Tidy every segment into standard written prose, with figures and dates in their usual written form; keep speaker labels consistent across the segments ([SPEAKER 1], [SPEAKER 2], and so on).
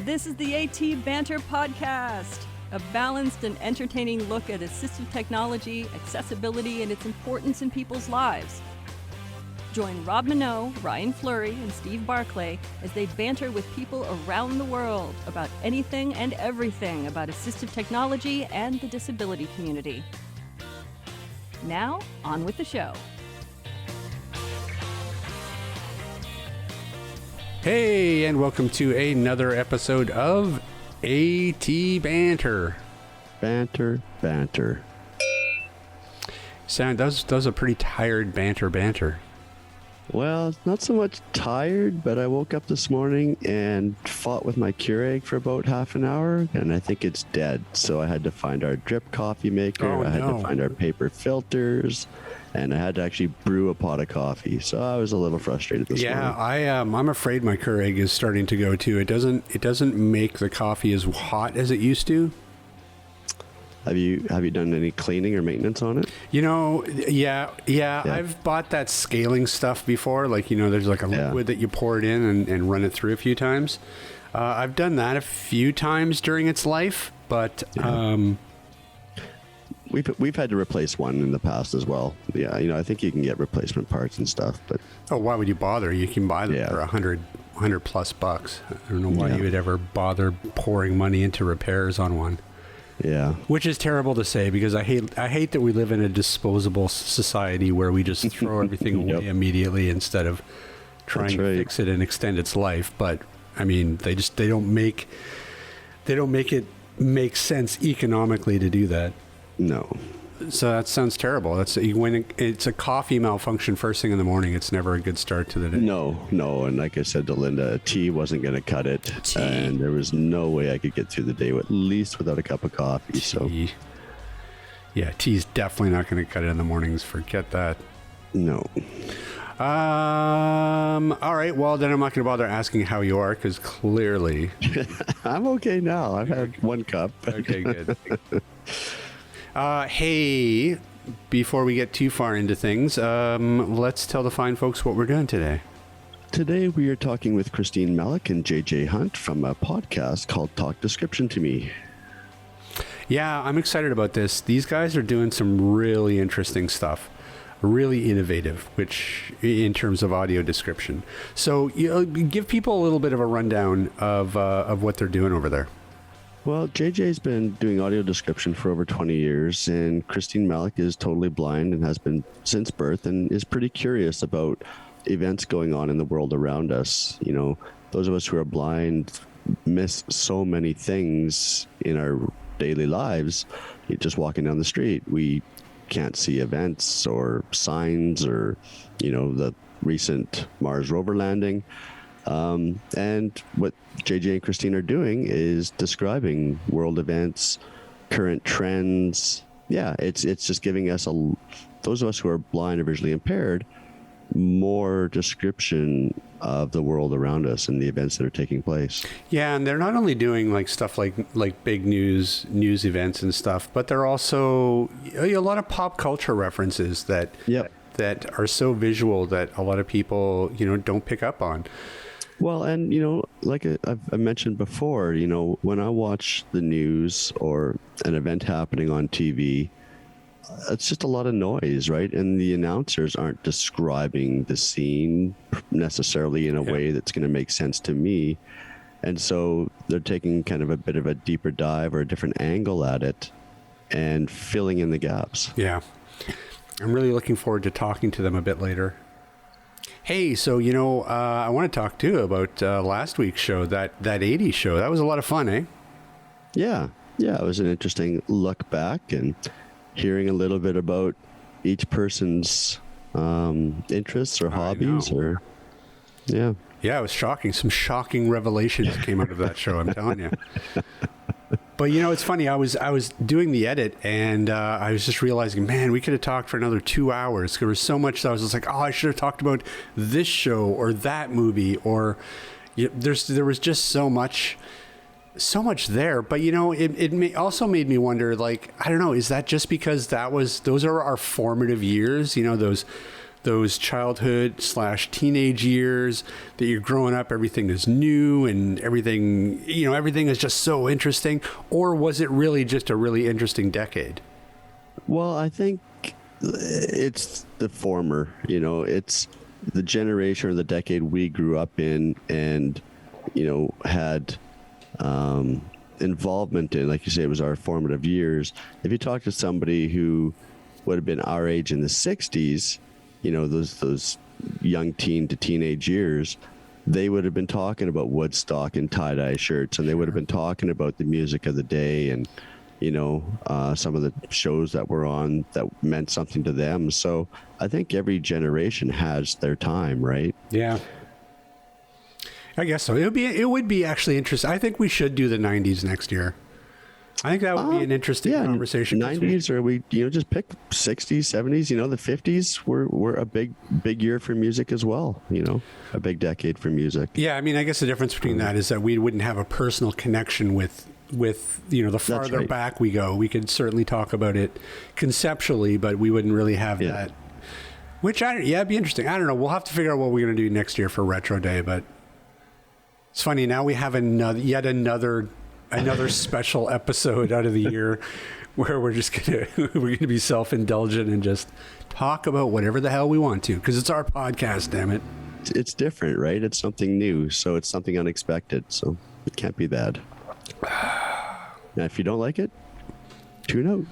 [SPEAKER 1] This is the AT Banter podcast, a balanced and entertaining look at assistive technology, accessibility, and its importance in people's lives. Join Rob Minot, Ryan Fleury, and Steve Barclay as they banter with people around the world about anything and everything about assistive technology and the disability community. Now, on with the show.
[SPEAKER 2] Hey, and welcome to another episode of AT Banter.
[SPEAKER 3] Banter.
[SPEAKER 2] Sound does a pretty tired banter.
[SPEAKER 3] Well, not so much tired, but I woke up this morning and fought with my Keurig for about half an hour, and I think it's dead. So I had to find our drip coffee maker. I had to find our paper filters, and I had to actually brew a pot of coffee. So I was a little frustrated this morning.
[SPEAKER 2] Yeah, I'm afraid my Keurig is starting to go too. It doesn't make the coffee as hot as it used to.
[SPEAKER 3] Have you done any cleaning or maintenance on it?
[SPEAKER 2] Yeah. I've bought that scaling stuff before. Like, there's like a liquid that you pour it in and run it through a few times. I've done that a few times during its life, but
[SPEAKER 3] we've had to replace one in the past as well. Yeah, I think you can get replacement parts and stuff, but
[SPEAKER 2] why would you bother? You can buy them for $100 plus bucks. I don't know why you would ever bother pouring money into repairs on one.
[SPEAKER 3] Yeah,
[SPEAKER 2] which is terrible to say because I hate that we live in a disposable society where we just throw everything away immediately instead of trying to fix it and extend its life. But I mean, they don't make it make sense economically to do that.
[SPEAKER 3] No.
[SPEAKER 2] So that sounds terrible. When it's a coffee malfunction first thing in the morning, it's never a good start to the day.
[SPEAKER 3] No. And like I said to Linda, tea wasn't going to cut it. And there was no way I could get through the day at least without a cup of coffee.
[SPEAKER 2] Tea. So yeah, tea's definitely not going to cut it in the mornings. Forget that.
[SPEAKER 3] No.
[SPEAKER 2] All right. Well, then I'm not going to bother asking how you are because clearly
[SPEAKER 3] I'm okay now. I've had one cup.
[SPEAKER 2] Okay, good. Hey, before we get too far into things, let's tell the fine folks what we're doing today.
[SPEAKER 3] Today we are talking with Christine Malec and JJ Hunt from a podcast called Talk Description to Me.
[SPEAKER 2] Yeah, I'm excited about this. These guys are doing some really interesting stuff, really innovative, which in terms of audio description. So give people a little bit of a rundown of what they're doing over there.
[SPEAKER 3] Well, JJ's been doing audio description for over 20 years, and Christine Malec is totally blind and has been since birth and is pretty curious about events going on in the world around us. Those of us who are blind miss so many things in our daily lives. Just walking down the street, we can't see events or signs or, the recent Mars rover landing. And what JJ and Christine are doing is describing world events, current trends. Yeah, it's just giving us those of us who are blind or visually impaired, more description of the world around us and the events that are taking place.
[SPEAKER 2] Yeah, and they're not only doing like stuff like big news events and stuff, but they're also a lot of pop culture references that are so visual that a lot of people don't pick up on.
[SPEAKER 3] Well, and, like I've mentioned before, when I watch the news or an event happening on TV, it's just a lot of noise, right? And the announcers aren't describing the scene necessarily in a way that's going to make sense to me. And so they're taking kind of a bit of a deeper dive or a different angle at it and filling in the gaps.
[SPEAKER 2] Yeah. I'm really looking forward to talking to them a bit later. Hey, so, I want to talk, too, about last week's show, that 80s show. That was a lot of fun, eh?
[SPEAKER 3] Yeah, it was an interesting look back and hearing a little bit about each person's interests or hobbies. Yeah,
[SPEAKER 2] it was shocking. Some shocking revelations came out of that show, I'm telling you. But it's funny. I was doing the edit, and I was just realizing, man, we could have talked for another 2 hours. There was so much that I was just like, I should have talked about this show or that movie, or there was just so much there. But it also made me wonder, like, I don't know, is that just because those are our formative years? those childhood/teenage years that you're growing up, everything is new and everything is just so interesting? Or was it really just a really interesting decade?
[SPEAKER 3] Well, I think it's the former. It's the generation or the decade we grew up in and, had involvement in. Like you say, it was our formative years. If you talk to somebody who would have been our age in the 60s, those young teen to teenage years, they would have been talking about Woodstock and tie-dye shirts, and they would have been talking about the music of the day and, some of the shows that were on that meant something to them. So I think every generation has their time, right?
[SPEAKER 2] Yeah. I guess so. It would be actually interesting. I think we should do the 90s next year. I think that would be an interesting conversation.
[SPEAKER 3] 90s, or we just pick 60s, 70s. The 50s were a big year for music as well. A big decade for music.
[SPEAKER 2] Yeah, I mean, I guess the difference between that is that we wouldn't have a personal connection with the farther back we go. We could certainly talk about it conceptually, but we wouldn't really have that. Which it'd be interesting. I don't know. We'll have to figure out what we're going to do next year for Retro Day. But it's funny, now we have another special episode out of the year where we're gonna be self-indulgent and just talk about whatever the hell we want to, because it's our podcast, damn it.
[SPEAKER 3] It's different, right? It's something new, so it's something unexpected, so it can't be bad. Now, if you don't like it, tune out.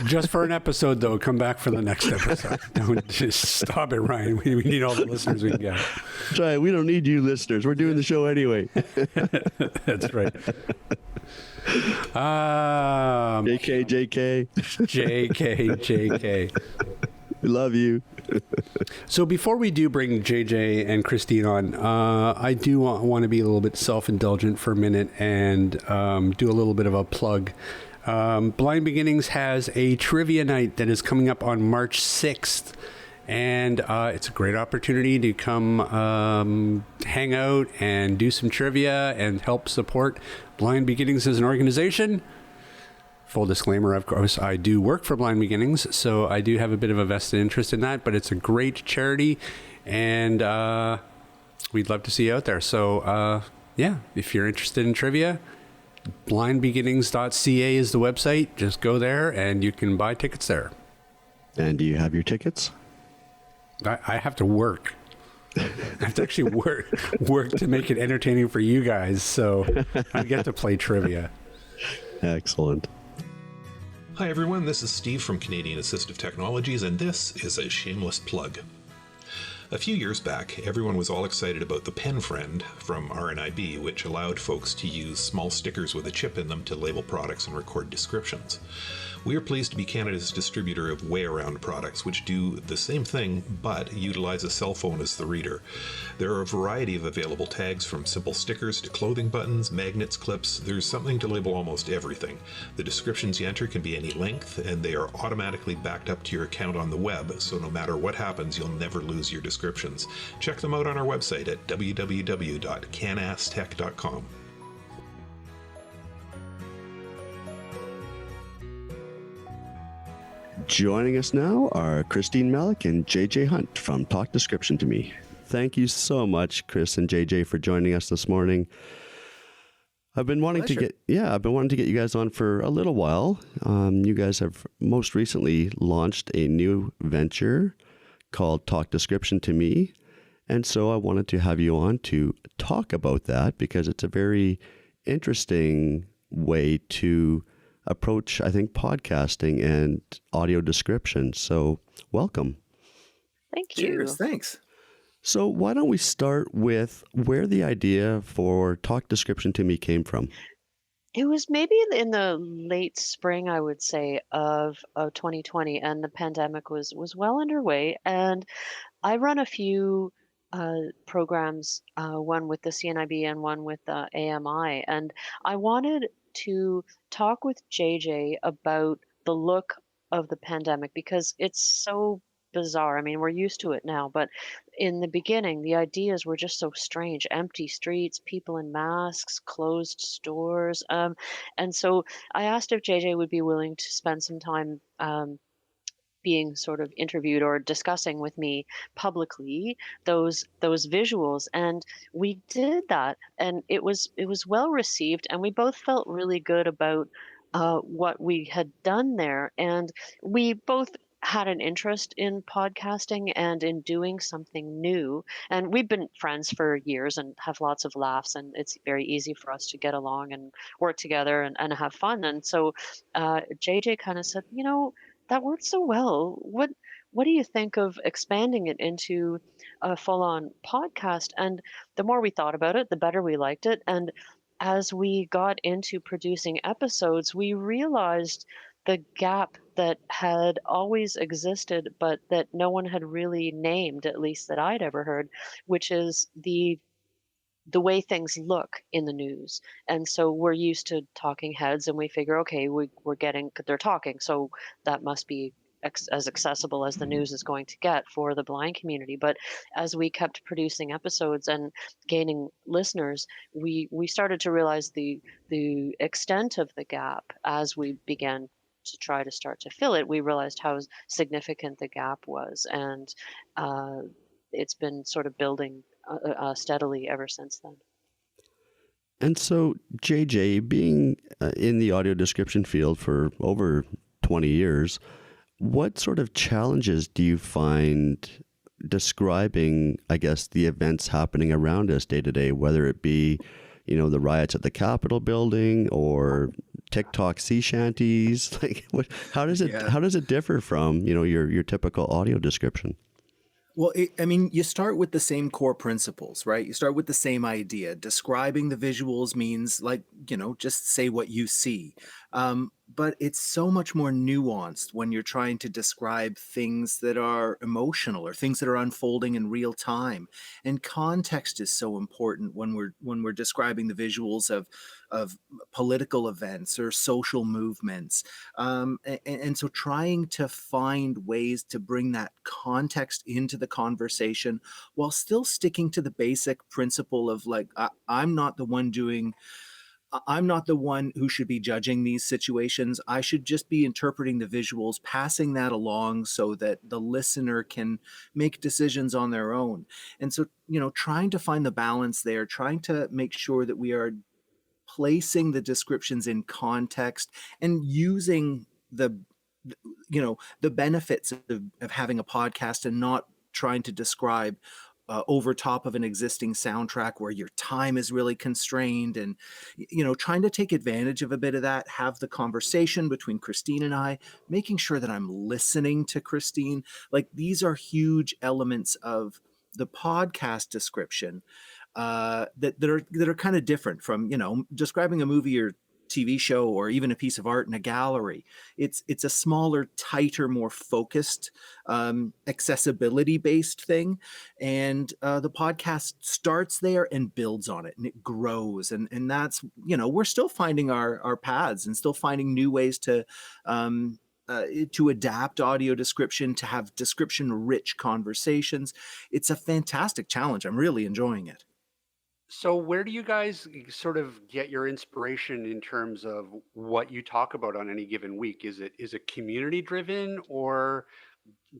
[SPEAKER 2] Just for an episode, though. Come back for the next episode. Don't just stop it, Ryan. We need all the listeners we can get.
[SPEAKER 3] That's right. We don't need you listeners. We're doing the show anyway.
[SPEAKER 2] That's right. JK.
[SPEAKER 3] We love you.
[SPEAKER 2] So before we do bring JJ and Christine on, I do want to be a little bit self-indulgent for a minute and do a little bit of a plug. Blind Beginnings has a trivia night that is coming up on March 6th. And it's a great opportunity to come hang out and do some trivia and help support Blind Beginnings as an organization. Full disclaimer, of course, I do work for Blind Beginnings, so I do have a bit of a vested interest in that, but it's a great charity, and we'd love to see you out there. So, if you're interested in trivia, blindbeginnings.ca is the website. Just go there, and you can buy tickets there.
[SPEAKER 3] And do you have your tickets?
[SPEAKER 2] I have to work. I have to actually work to make it entertaining for you guys, so I get to play trivia.
[SPEAKER 3] Excellent.
[SPEAKER 4] Hi everyone, this is Steve from Canadian Assistive Technologies, and this is a shameless plug. A few years back, everyone was all excited about the Pen Friend from RNIB, which allowed folks to use small stickers with a chip in them to label products and record descriptions. We are pleased to be Canada's distributor of Way Around products, which do the same thing, but utilize a cell phone as the reader. There are a variety of available tags, from simple stickers to clothing buttons, magnets, clips. There's something to label almost everything. The descriptions you enter can be any length, and they are automatically backed up to your account on the web, so no matter what happens, you'll never lose your descriptions. Check them out on our website at www.canastech.com.
[SPEAKER 3] Joining us now are Christine Malec and JJ Hunt from Talk Description to Me. Thank you so much, Chris and JJ, for joining us this morning. I've been wanting to get you guys on for a little while. You guys have most recently launched a new venture called Talk Description to Me. And so I wanted to have you on to talk about that, because it's a very interesting way to approach, I think, podcasting and audio description. So welcome.
[SPEAKER 5] Thank you.
[SPEAKER 6] Cheers. Thanks.
[SPEAKER 3] So why don't we start with where the idea for Talk Description to Me came from?
[SPEAKER 5] It was maybe in the late spring, I would say, of 2020, and the pandemic was well underway. And I run a few programs, one with the CNIB and one with the AMI, and I wanted to talk with JJ about the look of the pandemic, because it's so bizarre. I mean, we're used to it now, but in the beginning, the ideas were just so strange. Empty streets, people in masks, closed stores. And so I asked if JJ would be willing to spend some time being sort of interviewed or discussing with me publicly those visuals, and we did that, and it was well received, and we both felt really good about what we had done there, and we both had an interest in podcasting and in doing something new. And we've been friends for years and have lots of laughs, and it's very easy for us to get along and work together and have fun. And so JJ kind of said, that worked so well. What do you think of expanding it into a full-on podcast? And the more we thought about it, the better we liked it. And as we got into producing episodes, we realized the gap that had always existed, but that no one had really named, at least that I'd ever heard, which is the way things look in the news. And so we're used to talking heads, and we figure, okay, we're getting, they're talking, so that must be as accessible as the news is going to get for the blind community. But as we kept producing episodes and gaining listeners, we started to realize the extent of the gap. As we began to try to start to fill it, we realized how significant the gap was, and it's been sort of building steadily ever since then.
[SPEAKER 3] And so, JJ, being in the audio description field for over 20 years, what sort of challenges do you find describing, I guess, the events happening around us day to day, whether it be, the riots at the Capitol building or TikTok sea shanties? Like, how does it differ from, your typical audio description?
[SPEAKER 6] Well, you start with the same core principles, right? You start with the same idea. Describing the visuals means just say what you see. But it's so much more nuanced when you're trying to describe things that are emotional or things that are unfolding in real time. And context is so important when we're describing the visuals of political events or social movements. And so trying to find ways to bring that context into the conversation while still sticking to the basic principle of I'm not the one who should be judging these situations. I should just be interpreting the visuals, passing that along so that the listener can make decisions on their own. And so, trying to find the balance there, trying to make sure that we are placing the descriptions in context and using the benefits of having a podcast and not trying to describe over top of an existing soundtrack where your time is really constrained, and trying to take advantage of a bit of that, have the conversation between Christine and I, making sure that I'm listening to Christine. Like, these are huge elements of the podcast description that are kind of different from describing a movie or TV show or even a piece of art in a gallery. It's a smaller, tighter, more focused, accessibility based thing. And the podcast starts there and builds on it, and it grows. And that's, we're still finding our paths and still finding new ways to adapt audio description, to have description rich conversations. It's a fantastic challenge. I'm really enjoying it.
[SPEAKER 2] So where do you guys sort of get your inspiration in terms of what you talk about on any given week? Is it community driven, or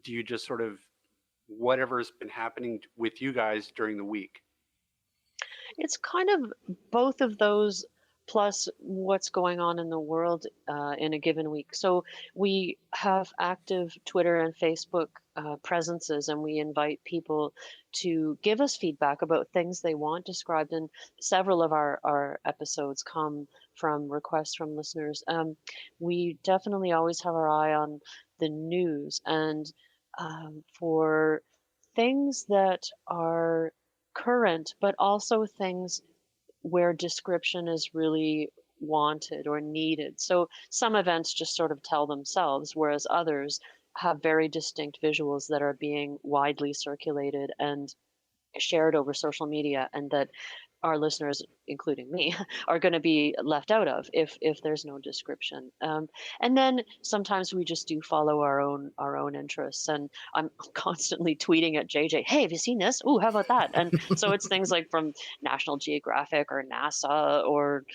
[SPEAKER 2] do you just sort of whatever's been happening with you guys during the week?
[SPEAKER 5] It's kind of both of those, plus what's going on in the world in a given week. So we have active Twitter and Facebook presences, and we invite people to give us feedback about things they want described. And several of our episodes come from requests from listeners. We definitely always have our eye on the news, and for things that are current, but also things where description is really wanted or needed. So some events just sort of tell themselves, whereas others have very distinct visuals that are being widely circulated and shared over social media, and that our listeners, including me, are going to be left out of if there's no description. And then sometimes we just do follow our own interests. And I'm constantly tweeting at JJ, "Hey, have you seen this? Ooh, how about that?" And so it's things like from National Geographic or NASA or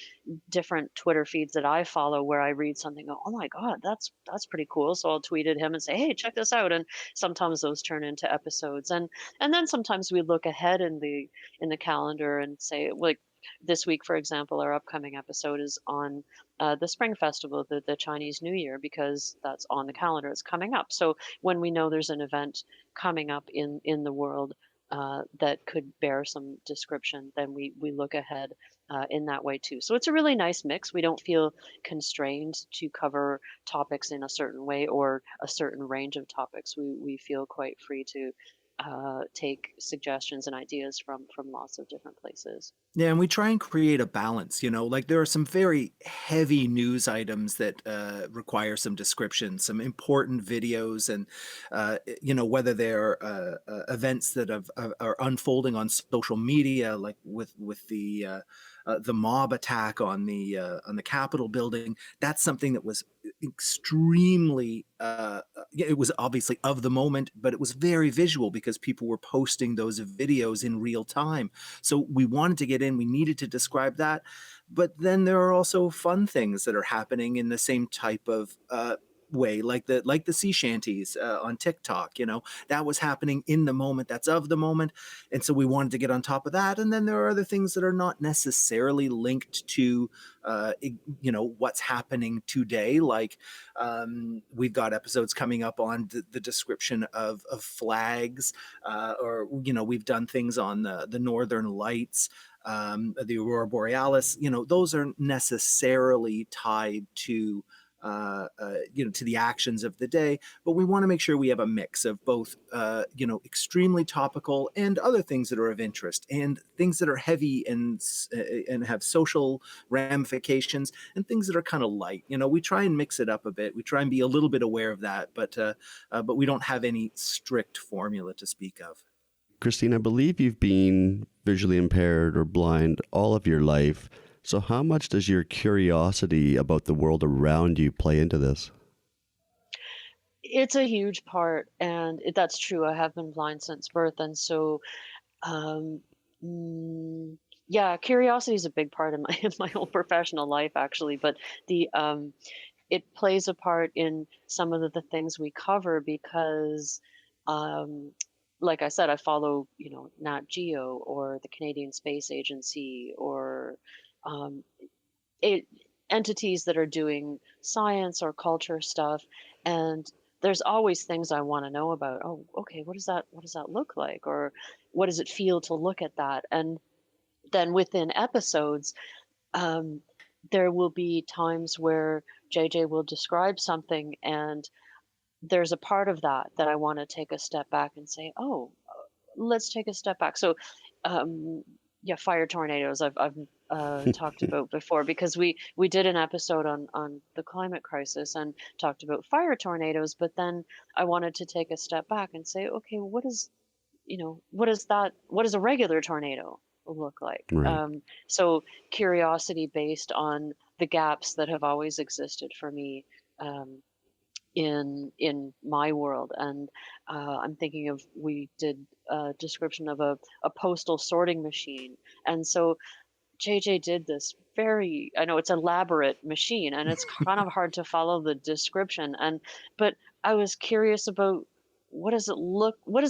[SPEAKER 5] different Twitter feeds that I follow where I read something, go, oh my God, that's pretty cool. So I'll tweet at him and say, hey, check this out. And sometimes those turn into episodes. And then sometimes we look ahead in the calendar and say, like this week, for example, our upcoming episode is on the Spring Festival, the Chinese New Year, because that's on the calendar. It's coming up. So when we know there's an event coming up in the world that could bear some description, then we look ahead in that way too. So it's a really nice mix. We don't feel constrained to cover topics in a certain way or a certain range of topics. We feel quite free to take suggestions and ideas from lots of different places.
[SPEAKER 6] Yeah, and we try and create a balance, like there are some very heavy news items that require some description, some important videos, and, whether they're events that are unfolding on social media, like with the mob attack on the Capitol building. That's something that was extremely, it was obviously of the moment, but it was very visual because people were posting those videos in real time. So we wanted to get in, we needed to describe that. But then there are also fun things that are happening in the same type of way, like the sea shanties on TikTok. That was happening in the moment, that's of the moment, and so we wanted to get on top of that. And then there are other things that are not necessarily linked to what's happening today, like we've got episodes coming up on the description of flags, or we've done things on the Northern Lights, the Aurora Borealis. Those aren't necessarily tied to to the actions of the day, but we want to make sure we have a mix of both, extremely topical and other things that are of interest, and things that are heavy and have social ramifications, and things that are kind of light. We try and mix it up a bit. We try and be a little bit aware of that, but we don't have any strict formula to speak of.
[SPEAKER 3] Christine, I believe you've been visually impaired or blind all of your life. So how much does your curiosity about the world around you play into this?
[SPEAKER 5] It's a huge part, and that's true. I have been blind since birth, and so yeah, curiosity is a big part of my whole professional life, actually. But the it plays a part in some of the things we cover because, like I said, I follow Nat Geo or the Canadian Space Agency or entities that are doing science or culture stuff, and there's always things I want to know about. Oh, okay, what does that look like, or what does it feel to look at that? And then within episodes, there will be times where JJ will describe something, and there's a part of that I want to take a step back and say, oh, let's take a step back. So yeah, fire tornadoes I've talked about before, because we did an episode on the climate crisis and talked about fire tornadoes, but then I wanted to take a step back and say, okay, what does a regular tornado look like?
[SPEAKER 3] Right.
[SPEAKER 5] So curiosity based on the gaps that have always existed for me in my world. And I'm thinking of, we did a description of a postal sorting machine, and so JJ did this very, I know it's elaborate machine, and it's kind of hard to follow the description, but I was curious about what does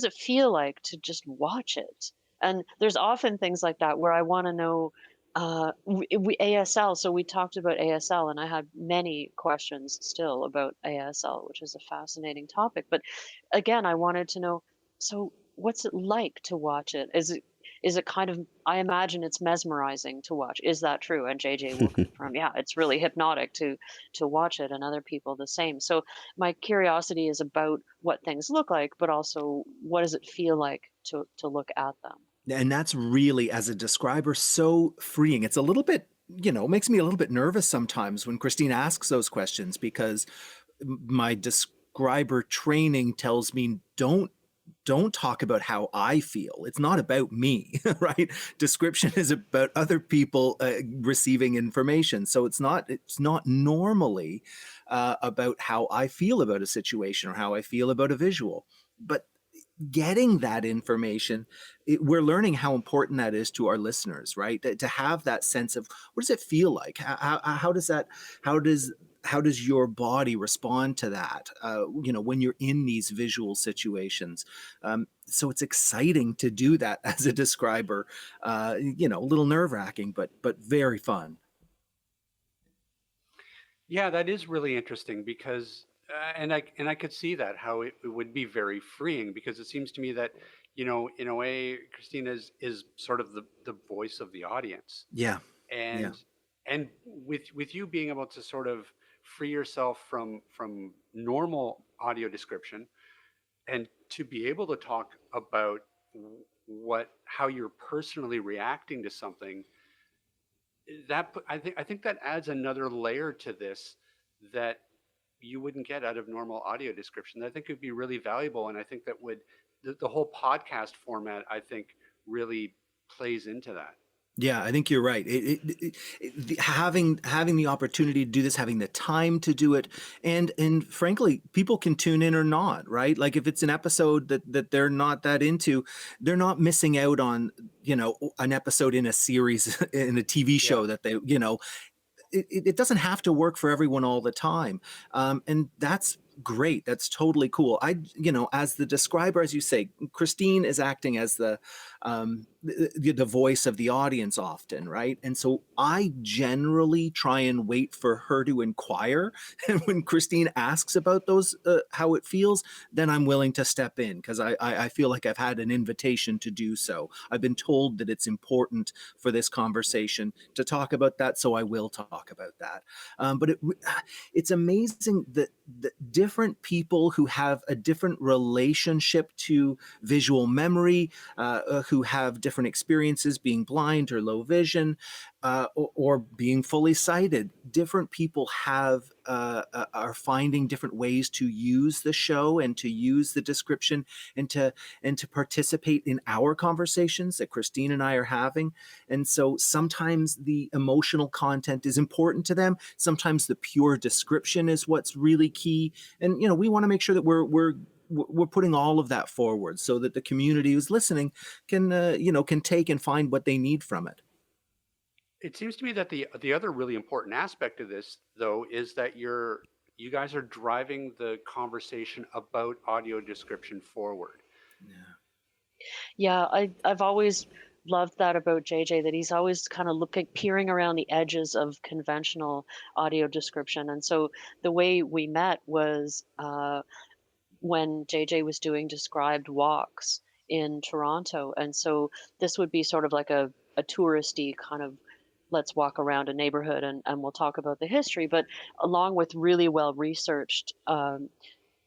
[SPEAKER 5] it feel like to just watch it? And there's often things like that where I want to know, ASL. So we talked about ASL, and I had many questions still about ASL, which is a fascinating topic. But again, I wanted to know, so what's it like to watch it? Is it kind of, I imagine it's mesmerizing to watch. Is that true? And JJ will confirm, yeah, it's really hypnotic to watch it, and other people the same. So my curiosity is about what things look like, but also what does it feel like to look at them?
[SPEAKER 6] And that's really, as a describer, so freeing. It's a little bit, makes me a little bit nervous sometimes when Christine asks those questions, because my describer training tells me don't talk about how I feel. It's not about me, right? Description is about other people receiving information. So it's not normally about how I feel about a situation or how I feel about a visual. But getting that information, we're learning how important that is to our listeners, right? To have that sense of what does it feel like? How does that, how does, how does your body respond to that? When you're in these visual situations. So it's exciting to do that as a describer. A little nerve wracking, but very fun.
[SPEAKER 2] Yeah, that is really interesting because, and I could see that how it would be very freeing because it seems to me that, in a way, Christina is sort of the voice of the audience,
[SPEAKER 6] Yeah. Yeah.
[SPEAKER 2] and with you being able to sort of free yourself from normal audio description and to be able to talk about how you're personally reacting to something I think that adds another layer to this that you wouldn't get out of normal audio description. I think it would be really valuable, and I think that would the whole podcast format I think really plays into that.
[SPEAKER 6] Yeah, I think you're right. Having the opportunity to do this, having the time to do it, and frankly, people can tune in or not, right? Like if it's an episode that they're not that into, they're not missing out on an episode in a series in a TV show that they it doesn't have to work for everyone all the time, and that's great. That's totally cool. As the describer, as you say, Christine is acting as the voice of the audience often, right? And so I generally try and wait for her to inquire. And when Christine asks about those, how it feels, then I'm willing to step in because I feel like I've had an invitation to do so. I've been told that it's important for this conversation to talk about that, so I will talk about that. But it's amazing that different people who have a different relationship to visual memory, who have different experiences being blind or low vision, or being fully sighted. Different people are finding different ways to use the show and to use the description and to participate in our conversations that Christine and I are having. And so sometimes the emotional content is important to them. Sometimes the pure description is what's really key. And we want to make sure that we're putting all of that forward so that the community who's listening can take and find what they need from it.
[SPEAKER 2] It seems to me that the other really important aspect of this, though, is that you guys are driving the conversation about audio description forward.
[SPEAKER 5] Yeah, I've always loved that about JJ, that he's always kind of peering around the edges of conventional audio description. And so the way we met was when JJ was doing described walks in Toronto. And so this would be sort of like a touristy kind of, let's walk around a neighborhood and we'll talk about the history, but along with really well researched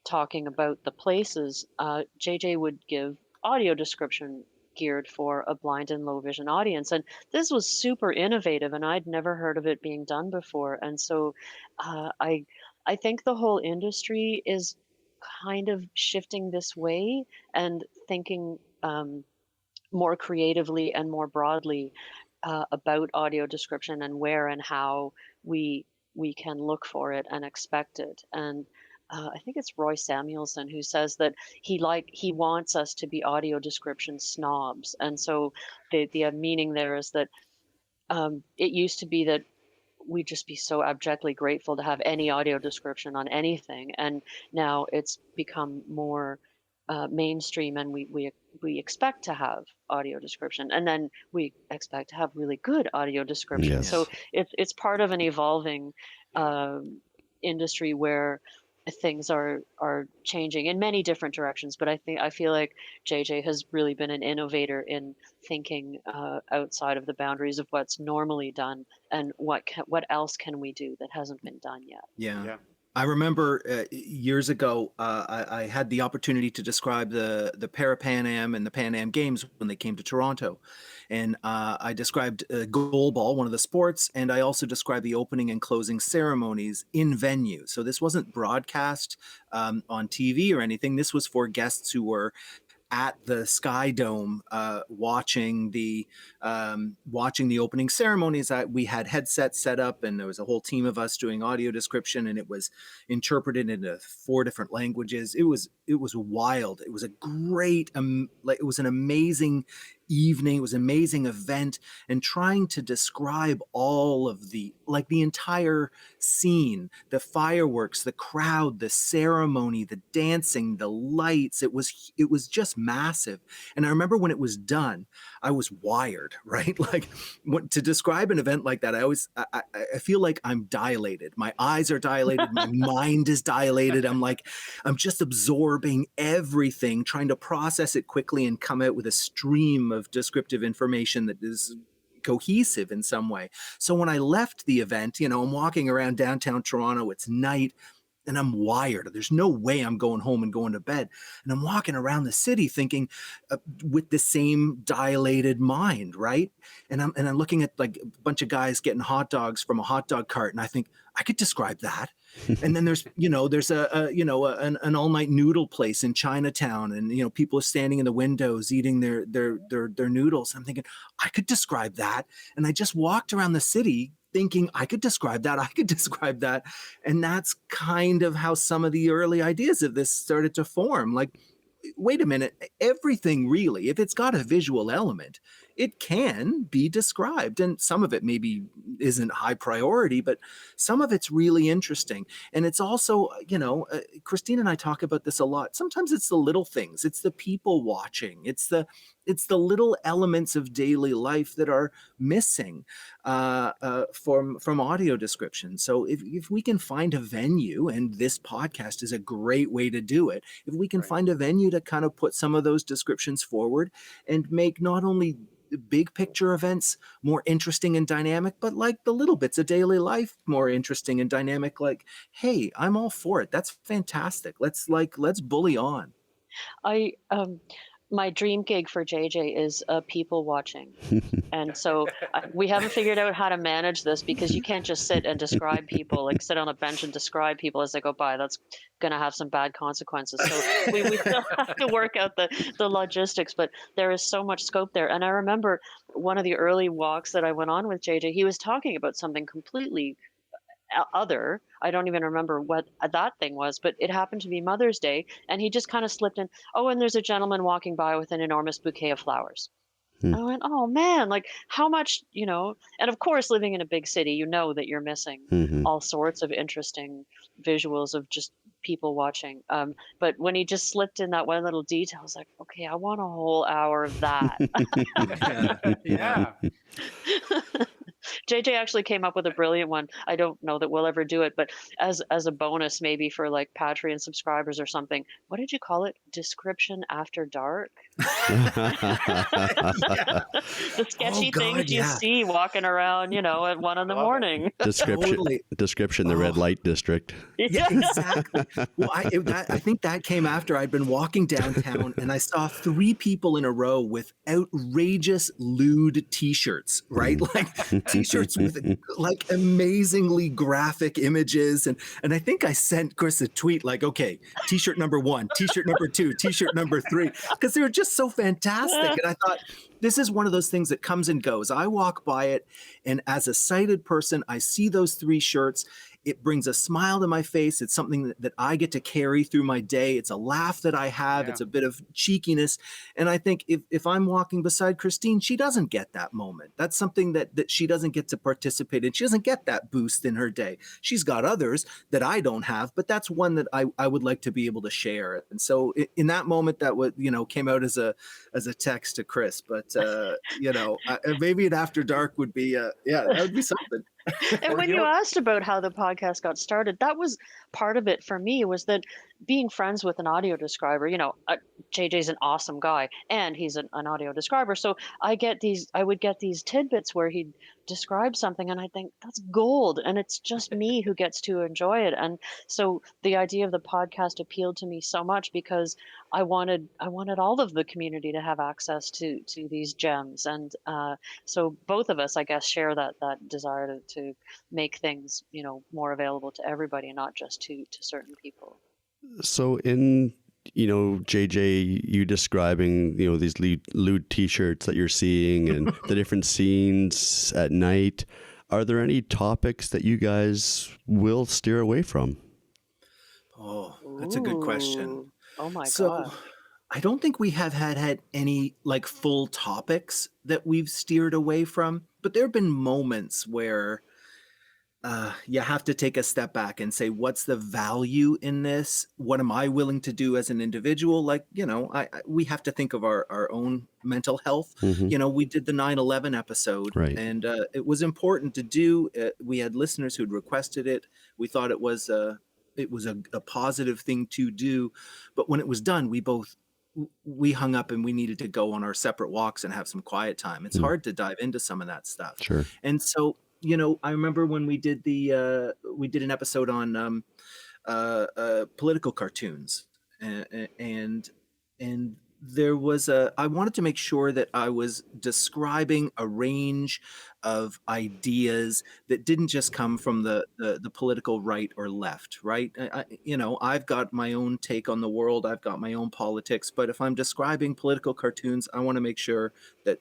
[SPEAKER 5] talking about the places, JJ would give audio description geared for a blind and low vision audience. And this was super innovative, and I'd never heard of it being done before. And so I think the whole industry is kind of shifting this way and thinking more creatively and more broadly about audio description and where and how we can look for it and expect it. And I think it's Roy Samuelson who says that he wants us to be audio description snobs. And so the meaning there is that it used to be that we'd just be so abjectly grateful to have any audio description on anything, and now it's become more mainstream, and we expect to have audio description, and then we expect to have really good audio description.
[SPEAKER 3] Yes.
[SPEAKER 5] So it's part of an evolving industry where things are changing in many different directions. But I feel like JJ has really been an innovator in thinking outside of the boundaries of what's normally done, and what else can we do that hasn't been done yet.
[SPEAKER 6] Yeah. I remember years ago, I had the opportunity to describe the Para-Pan Am and the Pan Am Games when they came to Toronto. And I described goalball, one of the sports, and I also described the opening and closing ceremonies in venue. So this wasn't broadcast on TV or anything. This was for guests who were at the Sky Dome, watching the opening ceremonies. We had headsets set up, and there was a whole team of us doing audio description, and it was interpreted into 4 different languages. It was wild. It was a great, it was an amazing evening. It was an amazing event, and trying to describe all of the entire scene, the fireworks, the crowd, the ceremony, the dancing, the lights. It was just massive. And I remember when it was done, I was wired, right? Like, to describe an event like that, I feel like I'm dilated. My eyes are dilated. My mind is dilated. I'm just absorbing everything, trying to process it quickly and come out with a stream of descriptive information that is cohesive in some way. So when I left the event, I'm walking around downtown Toronto, it's night, and I'm wired. There's no way I'm going home and going to bed. And I'm walking around the city thinking with the same dilated mind, right? And I'm looking at like a bunch of guys getting hot dogs from a hot dog cart, and I think I could describe that. And then there's an all-night noodle place in Chinatown, and people are standing in the windows eating their noodles. I'm thinking I could describe that. And I just walked around the city thinking I could describe that. And that's kind of how some of the early ideas of this started to form. Like, wait a minute, everything really, if it's got a visual element, it can be described. And some of it maybe isn't high priority, but some of it's really interesting. And it's also, Christine and I talk about this a lot. Sometimes it's the little things. It's the people watching. It's the little elements of daily life that are missing from audio description. So if we can find a venue, and this podcast is a great way to do it, if we can find a venue to kind of put some of those descriptions forward and make not only big picture events more interesting and dynamic, but like the little bits of daily life more interesting and dynamic, like, hey, I'm all for it. That's fantastic. Let's bully on.
[SPEAKER 5] My dream gig for JJ is people watching. And so we haven't figured out how to manage this, because you can't just sit and describe people, like sit on a bench and describe people as they go by. That's going to have some bad consequences. So we still have to work out the logistics, but there is so much scope there. And I remember one of the early walks that I went on with JJ, he was talking about something completely other. I don't even remember what that thing was, but it happened to be Mother's Day, and he just kind of slipped in, oh, and there's a gentleman walking by with an enormous bouquet of flowers. And I went, oh man, like how much, and of course, living in a big city, that you're missing all sorts of interesting visuals of just people watching. But when he just slipped in that one little detail, I was like, okay, I want a whole hour of that.
[SPEAKER 2] Yeah.
[SPEAKER 5] JJ actually came up with a brilliant one. I don't know that we'll ever do it, but as a bonus, maybe for like Patreon subscribers or something. What did you call it? Description after dark? The sketchy things you see walking around, at 1 a.m.
[SPEAKER 3] Description, the red light district.
[SPEAKER 6] Yeah, exactly. Well, I think that came after I'd been walking downtown, and I saw 3 people in a row with outrageous lewd T-shirts, right? Like T-shirts with like amazingly graphic images, and I think I sent Chris a tweet like, okay, T-shirt number 1, T-shirt number 2, T-shirt number 3, because they were just so fantastic. And I thought, this is one of those things that comes and goes. I walk by it, and as a sighted person, I see those 3 shirts. It brings a smile to my face. It's something that I get to carry through my day. It's a laugh that I have. Yeah. It's a bit of cheekiness. And I think if I'm walking beside Christine, she doesn't get that moment. That's something that she doesn't get to participate in. She doesn't get that boost in her day. She's got others that I don't have, but that's one that I would like to be able to share. And so in that moment, that would, came out as a text to Chris, but maybe an After Dark would be, that would be something.
[SPEAKER 5] And when you asked about how the podcast got started, that was part of it for me, was that being friends with an audio describer, JJ's an awesome guy, and he's an audio describer. So I would get these tidbits where he'd describe something, and I think that's gold, and it's just me who gets to enjoy it. And so the idea of the podcast appealed to me so much, because I wanted all of the community to have access to these gems. And so both of us, I guess, share that desire to make things, more available to everybody, and not just to certain people.
[SPEAKER 3] So in JJ, you describing, these lewd t-shirts that you're seeing and the different scenes at night. Are there any topics that you guys will steer away from?
[SPEAKER 6] Oh, that's a good question.
[SPEAKER 5] Ooh. Oh my
[SPEAKER 6] So
[SPEAKER 5] God.
[SPEAKER 6] I don't think we have had any like full topics that we've steered away from, but there have been moments where you have to take a step back and say, what's the value in this? What am I willing to do as an individual? Like, we have to think of our own mental health.
[SPEAKER 3] Mm-hmm.
[SPEAKER 6] We did the 9/11 episode,
[SPEAKER 3] Right.
[SPEAKER 6] and it was important to do. We had listeners who'd requested it. We thought it was a positive thing to do. But when it was done, we hung up and we needed to go on our separate walks and have some quiet time. It's hard to dive into some of that stuff.
[SPEAKER 3] Sure.
[SPEAKER 6] And so, I remember when we did an episode on political cartoons, and there was I wanted to make sure that I was describing a range of ideas that didn't just come from the political right or left, right? I've got my own take on the world. I've got my own politics. But if I'm describing political cartoons, I want to make sure that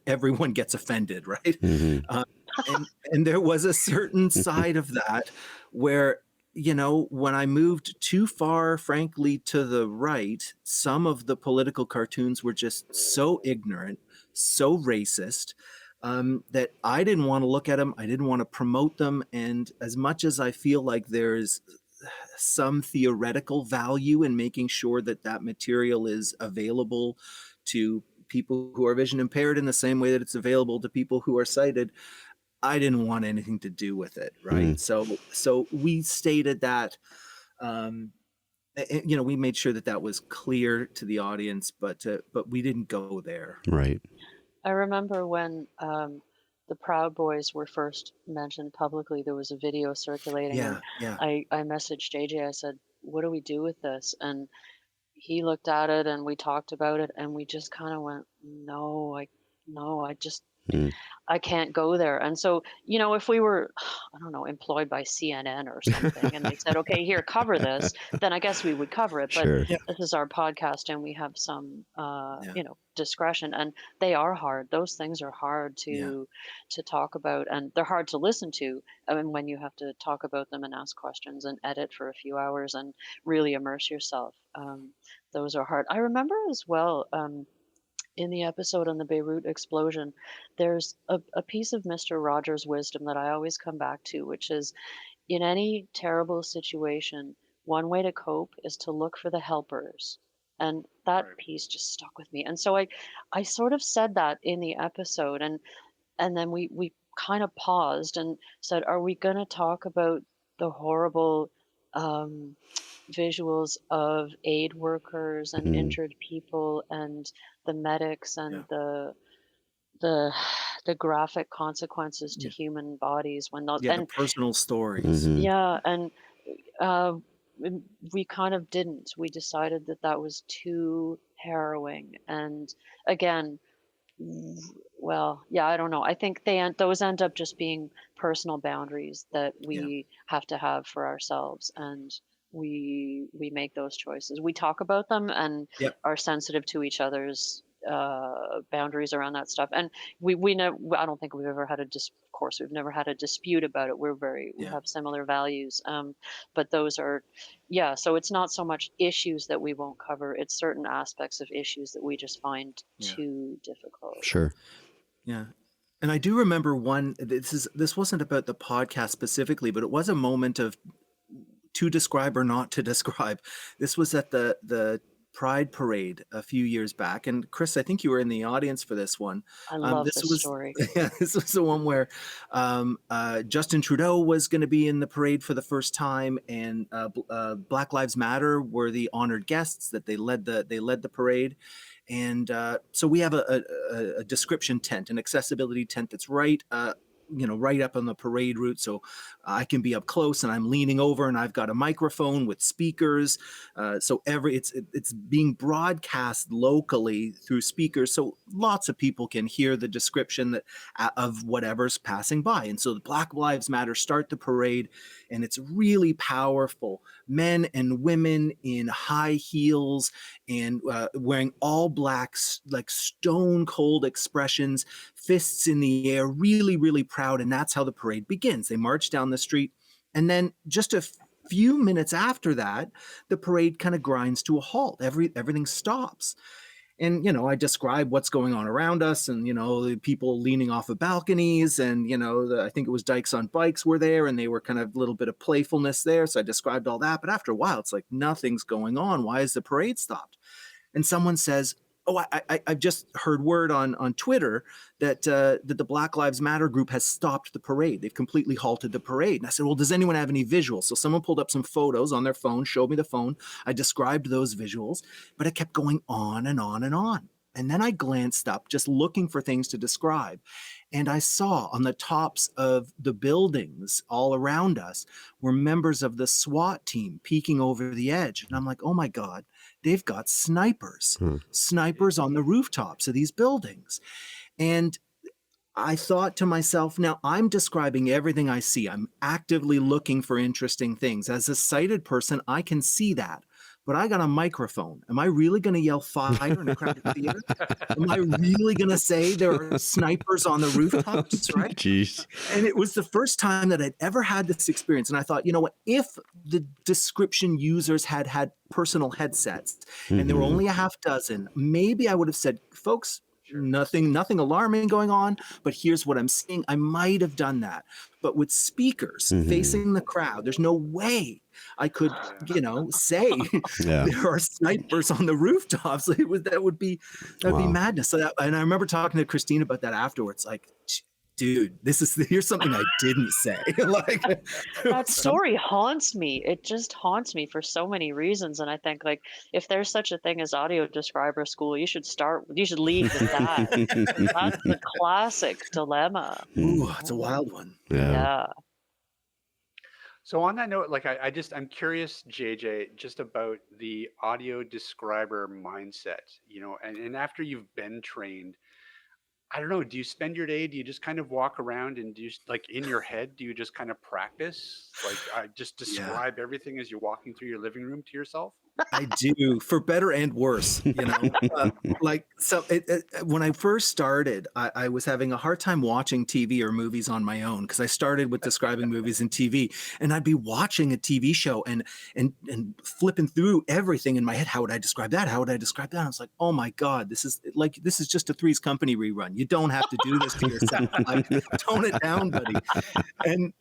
[SPEAKER 6] everyone gets offended, right?
[SPEAKER 3] Mm-hmm.
[SPEAKER 6] And there was a certain side of that where, when I moved too far, frankly, to the right, some of the political cartoons were just so ignorant, so racist, that I didn't want to look at them. I didn't want to promote them. And as much as I feel like there's some theoretical value in making sure that material is available to people who are vision impaired in the same way that it's available to people who are sighted, I didn't want anything to do with it, right? So we stated that, we made sure that was clear to the audience, but we didn't go there.
[SPEAKER 3] Right.
[SPEAKER 5] I remember when the Proud Boys were first mentioned publicly, there was a video circulating.
[SPEAKER 6] Yeah.
[SPEAKER 5] I messaged JJ, I said, what do we do with this? And he looked at it and we talked about it and we just kind of went, no, I just, I can't go there. And so, if we were, I don't know, employed by CNN or something, and they said, okay, here, cover this, then I guess we would cover it. But
[SPEAKER 3] Sure.
[SPEAKER 5] this is our podcast and we have some, discretion, and they are hard. Those things are hard to talk about, and they're hard to listen to. I mean, when you have to talk about them and ask questions and edit for a few hours and really immerse yourself, those are hard. I remember as well, in the episode on the Beirut explosion, there's a piece of Mr. Rogers' wisdom that I always come back to, which is, in any terrible situation, one way to cope is to look for the helpers. And that piece just stuck with me. And so I sort of said that in the episode, and then we kind of paused and said, are we going to talk about the horrible visuals of aid workers and injured people and the medics and the graphic consequences to human bodies when those
[SPEAKER 6] the personal stories.
[SPEAKER 5] and we kind of didn't. We decided that was too harrowing, and again, well, I don't know. I think those end up just being personal boundaries that we have to have for ourselves, and we make those choices. We talk about them and are sensitive to each other's boundaries around that stuff. And we never, I don't think we've ever had of course, we've never had a dispute about it. We have similar values. But those are, so it's not so much issues that we won't cover. It's certain aspects of issues that we just find too difficult.
[SPEAKER 3] Sure.
[SPEAKER 6] Yeah. And I do remember this wasn't about the podcast specifically, but it was a moment of to describe or not to describe. This was at the Pride Parade a few years back. And Chris, I think you were in the audience for this one.
[SPEAKER 5] I love this story.
[SPEAKER 6] Yeah, this was the one where Justin Trudeau was going to be in the parade for the first time, and Black Lives Matter were the honored guests that they led the parade. And so we have a description tent, an accessibility tent that's right right up on the parade route, so I can be up close, and I'm leaning over, and I've got a microphone with speakers. So it's being broadcast locally through speakers, so lots of people can hear the description of whatever's passing by. And so the Black Lives Matter start the parade, and it's really powerful. Men and women in high heels and wearing all blacks, like stone cold expressions, fists in the air, really, really proud. And that's how the parade begins. They march down the street. And then just a few minutes after that, the parade kind of grinds to a halt. Everything stops. And, I describe what's going on around us, and, the people leaning off of balconies, and, I think it was Dykes on Bikes were there, and they were kind of a little bit of playfulness there. So I described all that. But after a while, it's like, nothing's going on. Why is the parade stopped? And someone says, oh, I've just heard word on Twitter that the Black Lives Matter group has stopped the parade. They've completely halted the parade. And I said, well, does anyone have any visuals? So someone pulled up some photos on their phone, showed me the phone. I described those visuals, but it kept going on and on and on. And then I glanced up, just looking for things to describe. And I saw on the tops of the buildings all around us were members of the SWAT team peeking over the edge. And I'm like, oh my God, they've got snipers on the rooftops of these buildings. And I thought to myself, now I'm describing everything I see. I'm actively looking for interesting things. As a sighted person, I can see that. But I got a microphone. Am I really going to yell fire in a crowded theater? Am I really going to say there are snipers on the rooftops, right?
[SPEAKER 3] Jeez.
[SPEAKER 6] And it was the first time that I'd ever had this experience. And I thought, you know what, if the description users had personal headsets and there were only a half dozen, maybe I would have said, folks, nothing alarming going on, but here's what I'm seeing. I might have done that. But with speakers facing the crowd, there's no way I could, say there are snipers on the rooftops. That would be madness. So and I remember talking to Christine about that afterwards. Like, dude, here's something I didn't say. Like
[SPEAKER 5] that story haunts me. It just haunts me for so many reasons. And I think, like, if there's such a thing as audio describer school, you should lead with that. That's the classic dilemma.
[SPEAKER 6] Ooh, it's a wild one.
[SPEAKER 5] Yeah.
[SPEAKER 2] So on that note, like I'm curious, JJ, just about the audio describer mindset, and after you've been trained, I don't know, do you spend your day, do you just kind of walk around and do you, like, in your head, do you just kind of practice? Like, just describe everything as you're walking through your living room to yourself?
[SPEAKER 6] I do, for better and worse, when I first started, I was having a hard time watching TV or movies on my own, because I started with describing movies and TV, and I'd be watching a TV show and flipping through everything in my head. How would I describe that? How would I describe that? I was like, oh my God, this is just a Three's Company rerun. You don't have to do this to yourself. Like, tone it down, buddy. And,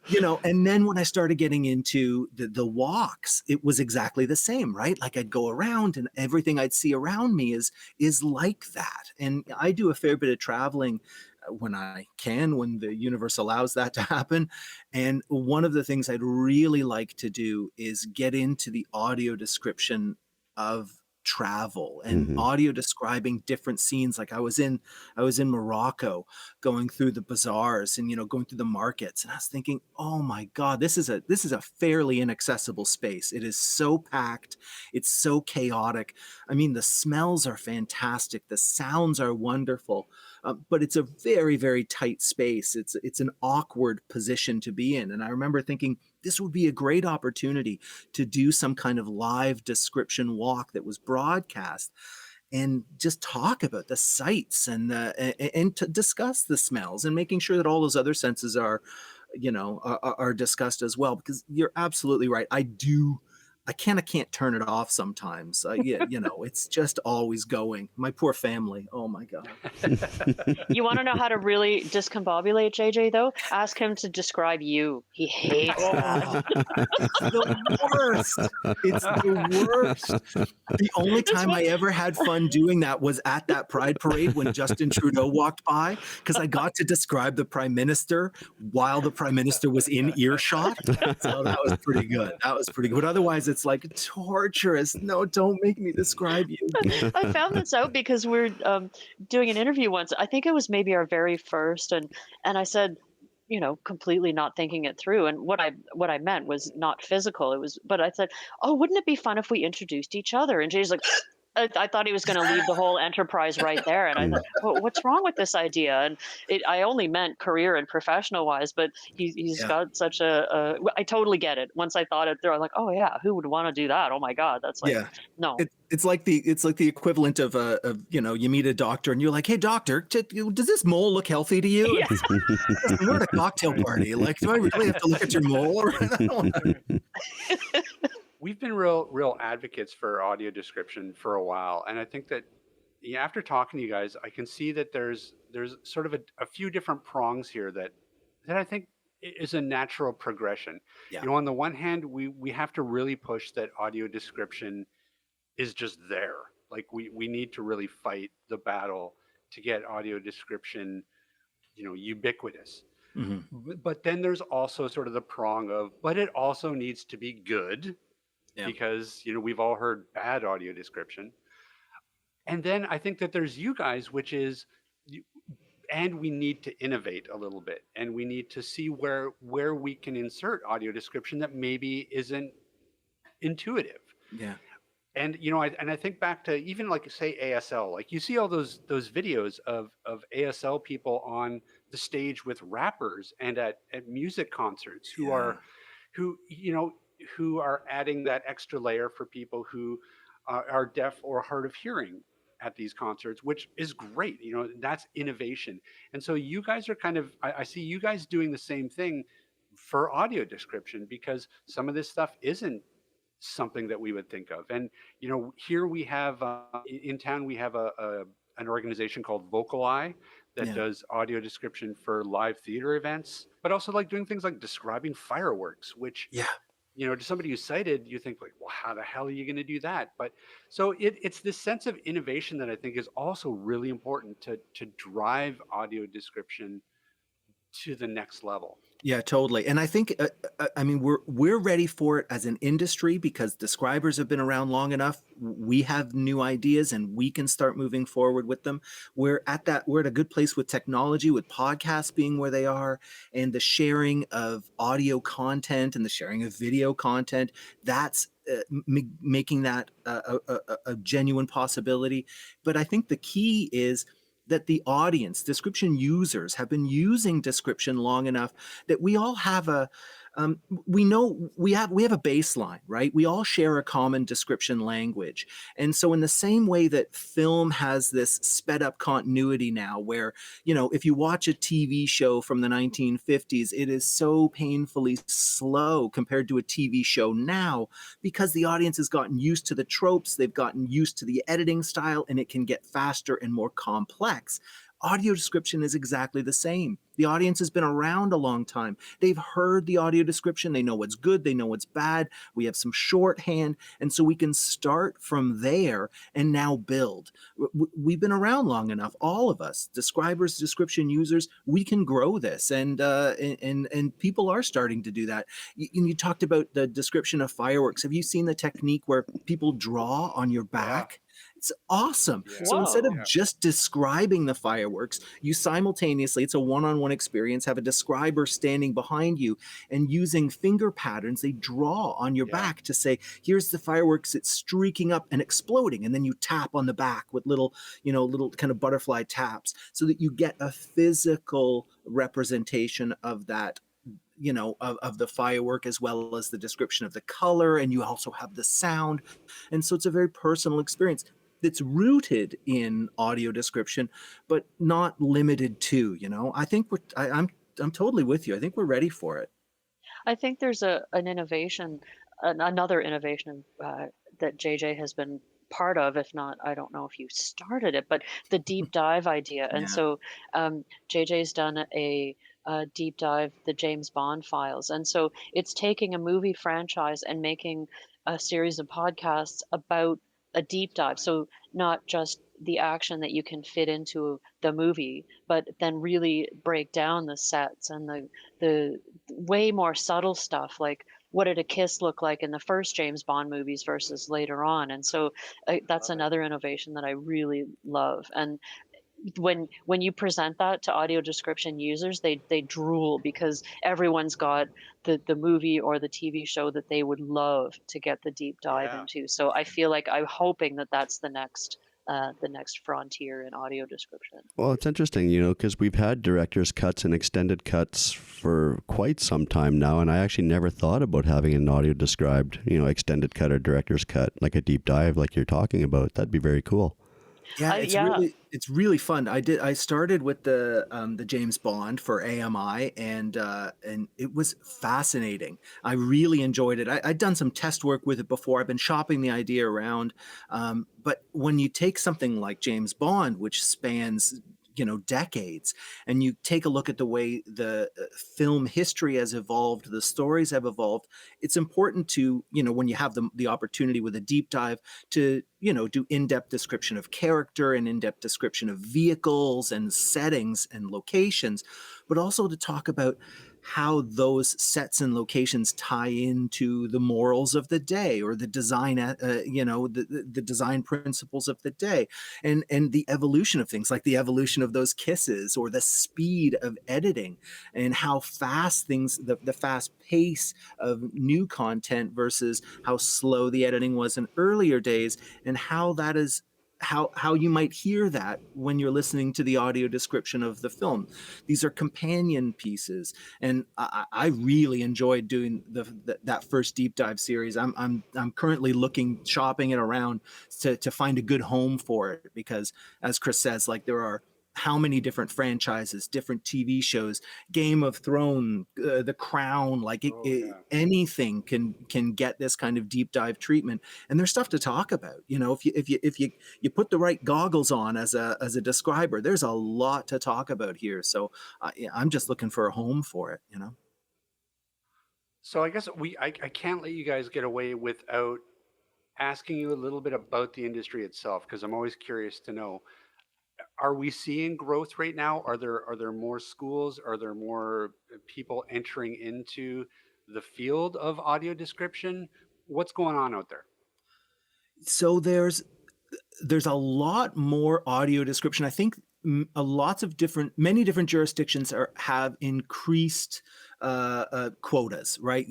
[SPEAKER 6] and then when I started getting into the walks, it was exactly the same, right? Like, I'd go around and everything I'd see around me is like that. And I do a fair bit of traveling when I can, when the universe allows that to happen. And one of the things I'd really like to do is get into the audio description of travel and audio describing different scenes. Like I was in Morocco, going through the bazaars and going through the markets, and I was thinking, oh my God, this is a fairly inaccessible space. It is so packed, it's so chaotic. I mean, the smells are fantastic, the sounds are wonderful, but it's a very, very tight space. It's an awkward position to be in. And I remember thinking, this would be a great opportunity to do some kind of live description walk that was broadcast and just talk about the sights and to discuss the smells and making sure that all those other senses are discussed as well. Because you're absolutely right. I can't turn it off sometimes. It's just always going. My poor family. Oh my God.
[SPEAKER 5] You want to know how to really discombobulate JJ though? Ask him to describe you. He hates that.
[SPEAKER 6] The worst. It's the worst. The only time I ever had fun doing that was at that Pride Parade when Justin Trudeau walked by, because I got to describe the Prime Minister while the Prime Minister was in earshot. So that was pretty good. But otherwise, it's like torturous. No, don't make me describe you.
[SPEAKER 5] I found this out because we're doing an interview once. I think it was maybe our very first, and I said, completely not thinking it through. And what I meant was not physical. It was, but I said, "Oh, wouldn't it be fun if we introduced each other?" And Jay's like, I thought he was going to leave the whole enterprise right there. And I thought, well, what's wrong with this idea? And I only meant career and professional wise, but he's
[SPEAKER 6] Yeah.
[SPEAKER 5] got such I totally get it. Once I thought it through, I'm like, oh yeah, who would want to do that? Oh my God. That's like,
[SPEAKER 6] Yeah.
[SPEAKER 5] no.
[SPEAKER 6] It's like the equivalent of you meet a doctor and you're like, hey doctor, does this mole look healthy to you?
[SPEAKER 5] Yeah.
[SPEAKER 6] We're at a cocktail party. Like, do I really have to look at your mole?
[SPEAKER 2] We've been real advocates for audio description for a while, and I think that after talking to you guys, I can see that there's sort of a few different prongs here that I think is a natural progression.
[SPEAKER 6] Yeah.
[SPEAKER 2] On the one hand, we have to really push that audio description is just there. Like we need to really fight the battle to get audio description, ubiquitous.
[SPEAKER 6] Mm-hmm.
[SPEAKER 2] But then there's also sort of the prong of, but it also needs to be good. Yeah. Because we've all heard bad audio description. And then I think that there's you guys, which is, and we need to innovate a little bit, and we need to see where we can insert audio description that maybe isn't intuitive.
[SPEAKER 6] Yeah.
[SPEAKER 2] And I think back to even like say ASL, like you see all those videos of ASL people on the stage with rappers and at music concerts who are adding that extra layer for people who are deaf or hard of hearing at these concerts, which is great. That's innovation. And so you guys are kind of, I see you guys doing the same thing for audio description, because some of this stuff isn't something that we would think of. And, here we have, in town, we have an organization called Vocali that does audio description for live theater events, but also like doing things like describing fireworks, which, to somebody who's sighted, you think like, well, how the hell are you going to do that? But so it's this sense of innovation that I think is also really important to drive audio description to the next level.
[SPEAKER 6] Yeah, totally. And I think, we're ready for it as an industry because describers have been around long enough. We have new ideas and we can start moving forward with them. We're at a good place with technology, with podcasts being where they are, and the sharing of audio content and the sharing of video content. That's making that a genuine possibility. But I think the key is that the audience, description users, have been using description long enough that we all have we know we have a baseline, right? We all share a common description language. And so in the same way that film has this sped up continuity now, where, if you watch a TV show from the 1950s, it is so painfully slow compared to a TV show now, because the audience has gotten used to the tropes, they've gotten used to the editing style, and it can get faster and more complex. Audio description is exactly the same. The audience has been around a long time. They've heard the audio description. They know what's good. They know what's bad. We have some shorthand. And so we can start from there and now build. We've been around long enough, all of us, describers, description users, we can grow this. And people are starting to do that. You talked about the description of fireworks. Have you seen the technique where people draw on your back? Yeah. It's awesome. Yeah. So instead of just describing the fireworks, you simultaneously, it's a one-on-one experience, have a describer standing behind you and using finger patterns, they draw on your back to say, here's the fireworks, it's streaking up and exploding. And then you tap on the back with little kind of butterfly taps so that you get a physical representation of that, of the firework, as well as the description of the color. And you also have the sound. And so it's a very personal experience that's rooted in audio description, but not limited to, I think I'm totally with you. I think we're ready for it.
[SPEAKER 5] I think there's an innovation, another innovation that JJ has been part of, if not, I don't know if you started it, but the deep dive idea. And so JJ's done a deep dive, the James Bond files. And so it's taking a movie franchise and making a series of podcasts about a deep dive. So not just the action that you can fit into the movie, but then really break down the sets and the way more subtle stuff, like what did a kiss look like in the first James Bond movies versus later on. And so that's another innovation that I really love. And when you present that to audio description users, they drool because everyone's got the movie or the TV show that they would love to get the deep dive
[SPEAKER 2] Yeah.
[SPEAKER 5] into. So I feel like I'm hoping that that's the next frontier in audio description.
[SPEAKER 3] Well, it's interesting, because we've had director's cuts and extended cuts for quite some time now, and I actually never thought about having an audio described, extended cut or director's cut, like a deep dive like you're talking about. That'd be very cool.
[SPEAKER 6] Yeah,
[SPEAKER 5] Yeah.
[SPEAKER 6] it's really fun. I started with the James Bond for AMI, and it was fascinating. I really enjoyed it. I'd done some test work with it before. I've been shopping the idea around. But when you take something like James Bond, which spans decades, and you take a look at the way the film history has evolved, the stories have evolved, it's important to, when you have the opportunity with a deep dive, to do in-depth description of character and in-depth description of vehicles and settings and locations, but also to talk about how those sets and locations tie into the morals of the day, or the design, the design principles of the day, and the evolution of things, like the evolution of those kisses, or the speed of editing, and how fast the fast pace of new content versus how slow the editing was in earlier days, and how that is how you might hear that when you're listening to the audio description of the film. These are companion pieces, and I really enjoyed doing that first deep dive series. I'm currently shopping it around to find a good home for it, because, as Chris says, like, there are how many different franchises, different TV shows, Game of Thrones, The Crown, like anything can get this kind of deep dive treatment, and there's stuff to talk about. If you put the right goggles on as a describer, there's a lot to talk about here. So I'm just looking for a home for it.
[SPEAKER 2] So I guess I can't let you guys get away without asking you a little bit about the industry itself, because I'm always curious to know. Are we seeing growth right now? Are there more schools? Are there more people entering into the field of audio description? What's going on out there?
[SPEAKER 6] So there's a lot more audio description. I think many different jurisdictions have increased quotas, right?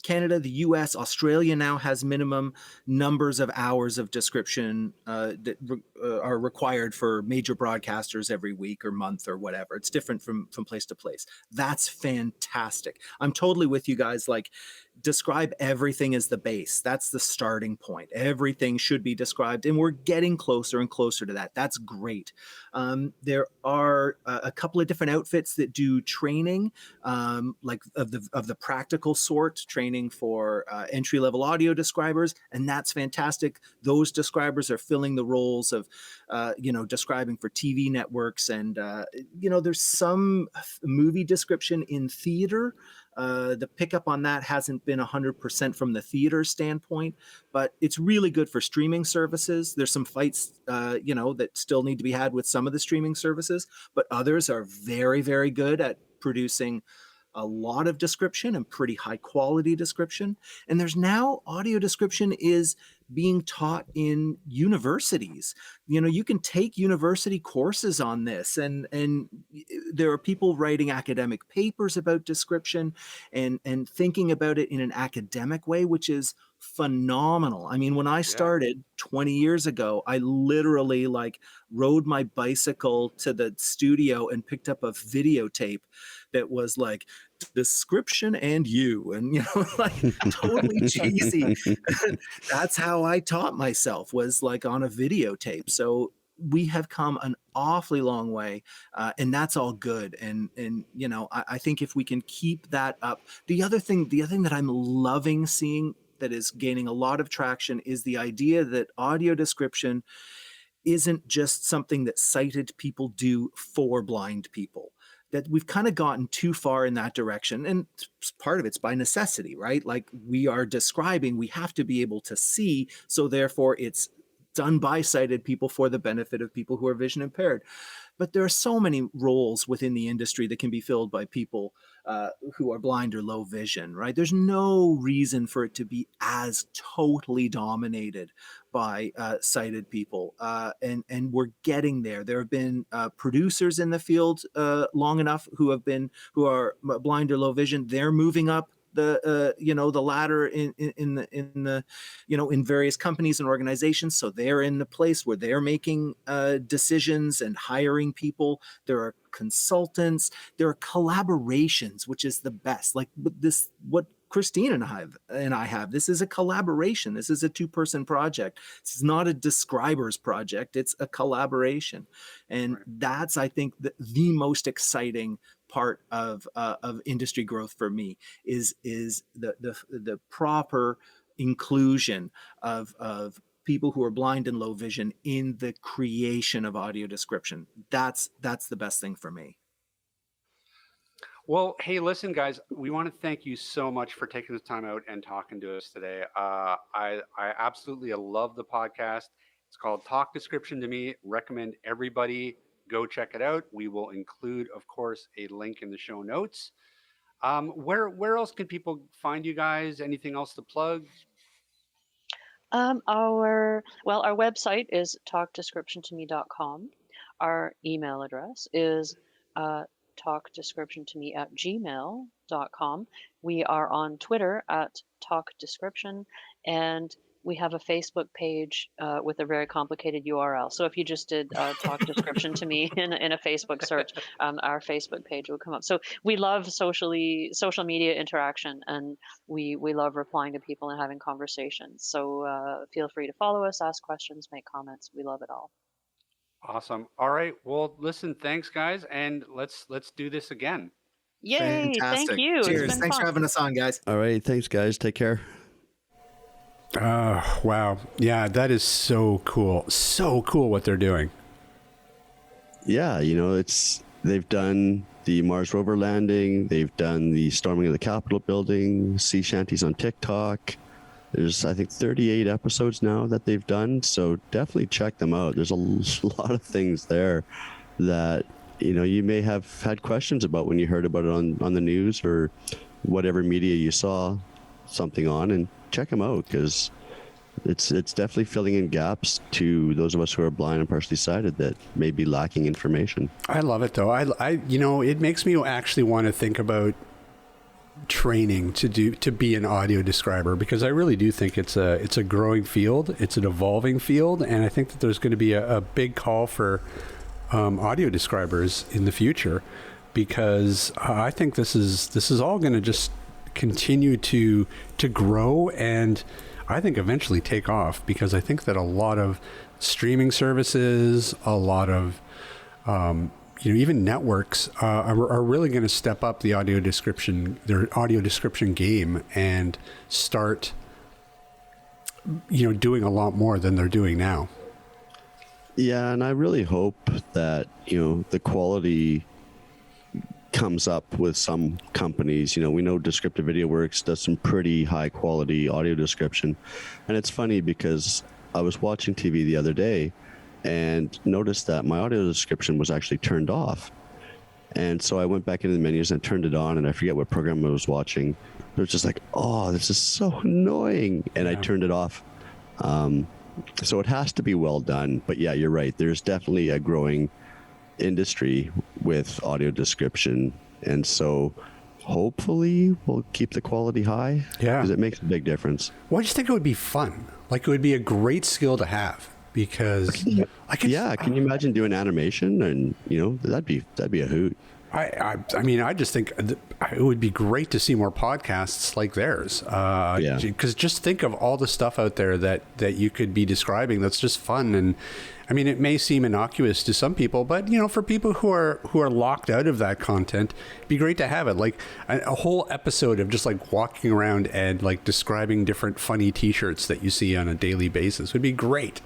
[SPEAKER 6] Canada, the US, Australia now has minimum numbers of hours of description that are required for major broadcasters every week or month or whatever. It's different from place to place. That's fantastic. I'm totally with you guys. Like, describe everything as the base. That's the starting point. Everything should be described, and we're getting closer and closer to that. That's great. There are a couple of different outfits that do training, like of the practical sort, training for entry-level audio describers, and that's fantastic. Those describers are filling the roles of, describing for TV networks, and there's some movie description in theater. The pickup on that hasn't been 100% from the theater standpoint, but it's really good for streaming services. There's some fights, that still need to be had with some of the streaming services, but others are very, very good at producing a lot of description and pretty high quality description. And there's now audio description is being taught in universities. You can take university courses on this, and there are people writing academic papers about description and thinking about it in an academic way, which is phenomenal. I mean, when I started 20 years ago, I literally rode my bicycle to the studio and picked up a videotape that was like description and totally cheesy. That's how I taught myself, was like on a videotape. So we have come an awfully long way, and that's all good. And I think if we can keep that up, the other thing that I'm loving seeing that is gaining a lot of traction is the idea that audio description isn't just something that sighted people do for blind people. That we've kind of gotten too far in that direction. And part of it's by necessity, right? Like, we are describing, we have to be able to see. So therefore it's done by sighted people for the benefit of people who are vision impaired. But there are so many roles within the industry that can be filled by people who are blind or low vision, right? There's no reason for it to be as totally dominated by sighted people, and we're getting there. There have been producers in the field long enough who are blind or low vision. They're moving up the ladder in various companies and organizations. So they're in the place where they're making decisions and hiring people. There are consultants. There are collaborations, which is the best. Like what Christine and I have. This is a collaboration. This is a 2-person project. This is not a describer's project. It's a collaboration, and that's, I think, the most exciting part of industry growth for me is the proper inclusion of people who are blind and low vision in the creation of audio description. That's the best thing for me.
[SPEAKER 2] Well, hey, listen, guys, we want to thank you so much for taking the time out and talking to us today. I absolutely love the podcast. It's called Talk Description to Me. Recommend everybody go check it out. We will include, of course, a link in the show notes. Where else can people find you guys? Anything else to plug?
[SPEAKER 5] Our website is talkdescriptiontome.com. Our email address is talkdescriptiontome@gmail.com. We are on Twitter at talkdescription, and we have a Facebook page with a very complicated URL. So if you just did talk description to me in a Facebook search, our Facebook page will come up. So we love social media interaction, and we love replying to people and having conversations. So feel free to follow us, ask questions, make comments. We love it all.
[SPEAKER 2] Awesome. All right. Well, listen, thanks, guys, and let's do this again.
[SPEAKER 5] Yay!
[SPEAKER 6] Fantastic.
[SPEAKER 5] Thank you.
[SPEAKER 6] Cheers.
[SPEAKER 5] It's been
[SPEAKER 6] Thanks
[SPEAKER 5] fun.
[SPEAKER 6] for having us on, guys.
[SPEAKER 3] All right. Thanks, guys. Take care.
[SPEAKER 2] Wow. Yeah, that is so cool. So cool what they're doing.
[SPEAKER 3] Yeah, they've done the Mars rover landing. They've done the storming of the Capitol building, sea shanties on TikTok. There's, I think, 38 episodes now that they've done. So definitely check them out. There's a lot of things there that, you may have had questions about when you heard about it on the news or whatever media you saw something on, and check them out because it's definitely filling in gaps to those of us who are blind and partially sighted that may be lacking information.
[SPEAKER 2] I love it though. It makes me actually want to think about training to be an audio describer, because I really do think it's a growing field. It's an evolving field, and I think that there's going to be a big call for audio describers in the future, because I think this is all going to just continue to grow, and I think eventually take off, because I think that a lot of streaming services, a lot of even networks are really going to step up their audio description game and start doing a lot more than they're doing now.
[SPEAKER 3] Yeah, and I really hope that the quality comes up with some companies. We know Descriptive Video Works does some pretty high quality audio description, and it's funny because I was watching TV the other day and noticed that my audio description was actually turned off, and so I went back into the menus and turned it on, and I forget what program I was watching. It was just like, oh, this is so annoying, and I turned it off. So it has to be well done. But yeah, you're right, there's definitely a growing industry with audio description, and so hopefully we'll keep the quality high, because it makes a big difference.
[SPEAKER 2] Well, I just think it would be fun. Like, it would be a great skill to have, because can you imagine doing animation? And that'd be a hoot. I just think it would be great to see more podcasts like theirs. Because just think of all the stuff out there that you could be describing that's just fun. And I mean, it may seem innocuous to some people, but for people who are locked out of that content, it'd be great to have it. Like a whole episode of just like walking around and like describing different funny T-shirts that you see on a daily basis would be great.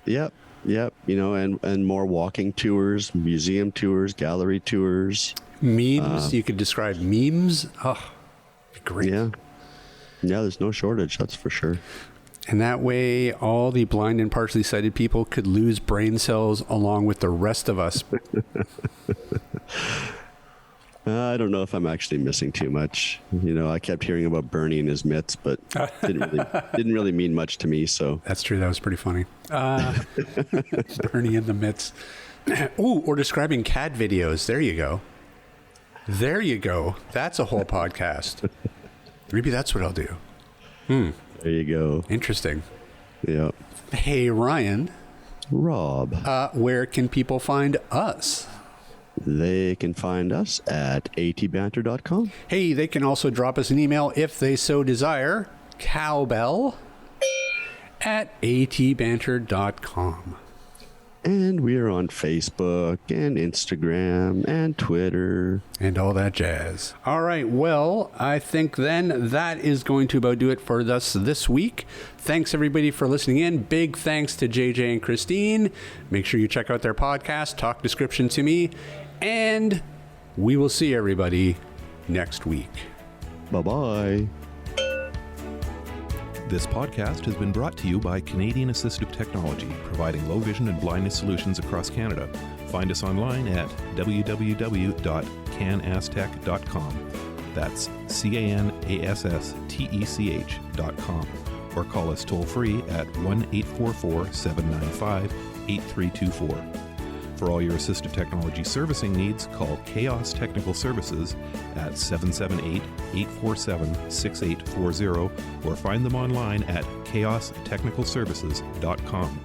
[SPEAKER 3] Yep. And more walking tours, museum tours, gallery tours.
[SPEAKER 2] Memes, you could describe memes. Oh, great.
[SPEAKER 3] Yeah, there's no shortage, that's for sure.
[SPEAKER 2] And that way, all the blind and partially sighted people could lose brain cells along with the rest of us.
[SPEAKER 3] I don't know if I'm actually missing too much. I kept hearing about Bernie and his mitts, but didn't really mean much to me. So
[SPEAKER 2] That's true. That was pretty funny. Bernie in the mitts. Ooh, or describing CAD videos. There you go. That's a whole podcast. Maybe that's what I'll do.
[SPEAKER 3] There you go.
[SPEAKER 2] Interesting.
[SPEAKER 3] Yeah.
[SPEAKER 2] Hey, Ryan.
[SPEAKER 3] Rob.
[SPEAKER 2] Where can people find us?
[SPEAKER 3] They can find us at atbanter.com.
[SPEAKER 2] Hey, they can also drop us an email if they so desire. cowbell@atbanter.com.
[SPEAKER 3] And we are on Facebook and Instagram and Twitter.
[SPEAKER 2] And all that jazz. All right, well, I think then that is going to about do it for us this week. Thanks, everybody, for listening in. Big thanks to JJ and Christine. Make sure you check out their podcast, Talk Description to Me. And we will see everybody next week.
[SPEAKER 3] Bye-bye.
[SPEAKER 4] This podcast has been brought to you by Canadian Assistive Technology, providing low vision and blindness solutions across Canada. Find us online at www.canastech.com. That's CANASSTECH.com. Or call us toll free at 1-844-795-8324. For all your assistive technology servicing needs, call Chaos Technical Services at 778-847-6840 or find them online at chaostechnicalservices.com.